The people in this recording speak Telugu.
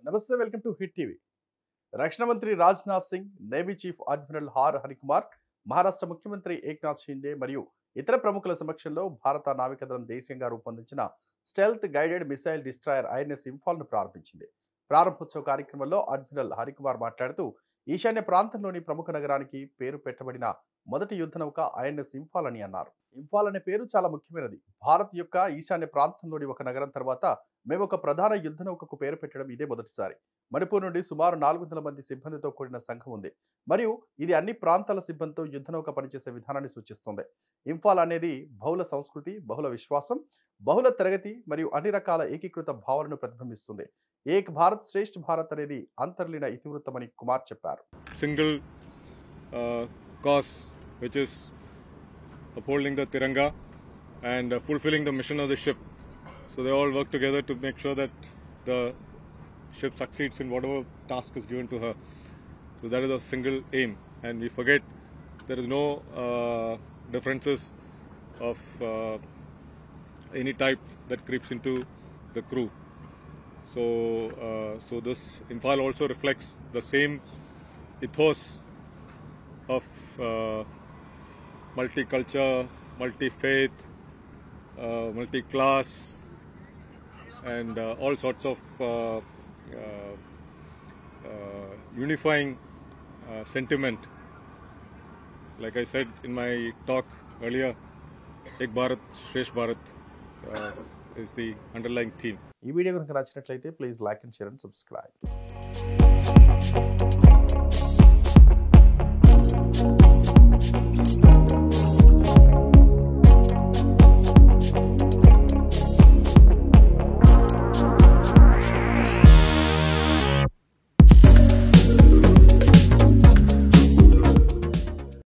నమస్తే, వెల్కమ్ టు హిట్ టీవీ. రక్షణ మంత్రి Rajnath Singh, navy chief admiral Harikumar, Maharashtra ముఖ్యమంత్రి ఏక్నాథ్ షిండే మరియు ఇతర ప్రముఖుల సమక్షంలో భారత నావికాదళం దేశీయంగా రూపొందించిన stealth guided missile destroyer INS ఇంఫాల్ను ప్రారంభించింది. ప్రారంభోత్సవ కార్యక్రమంలో అడ్మిరల్ హరికుమార్ మాట్లాడుతూ, ఈశాన్య ప్రాంతంలోని ప్రముఖ నగరానికి పేరు పెట్టబడిన మొదటి యుద్ధ నౌక ఐఎన్ఎస్ ఇంఫాల్ అని అన్నారు. ఇంఫాల్ అనే పేరు చాలా ముఖ్యమైనది. భారత్ యొక్క ఈశాన్య ప్రాంతంలోని ఒక నగరం తర్వాత మేము ఒక ప్రధాన యుద్ధ నౌకకు పేరు పెట్టడం ఇదే మొదటిసారి. మణిపూర్ నుండి సుమారు 400 మంది సిబ్బందితో కూడిన సంఘం ఉంది మరియు ఇది అన్ని ప్రాంతాల సిబ్బందితో యుద్ధ నౌక పనిచేసే విధానాన్ని సూచిస్తుంది. ఇంఫాల్ అనేది బహుళ సంస్కృతి, బహుళ విశ్వాసం, బహుళ తరగతి మరియు అన్ని రకాల ఏకీకృత భావనను ప్రతిబింబిస్తుంది. ఏక్ భారత్ శ్రేష్ఠ భారత్ అనేది అంతర్లీన ఇతివృత్తమని కుమార్ చెప్పారు. Single cause which is upholding the Tiranga and fulfilling the mission of the ship. So they all work together to make sure that the ship succeeds in whatever task is given to her. So that is a single aim, and we forget there is no differences of any type that creeps into the crew. So this infall also reflects the same ethos of multiculture, multi-faith, multi-class, and all sorts of unifying sentiment. Like I said in my talk earlier, Ek Bharat, Shresh Bharat is the underlying theme. ఈ వీడియో కనుక నచ్చినట్లయితే please like and share and subscribe.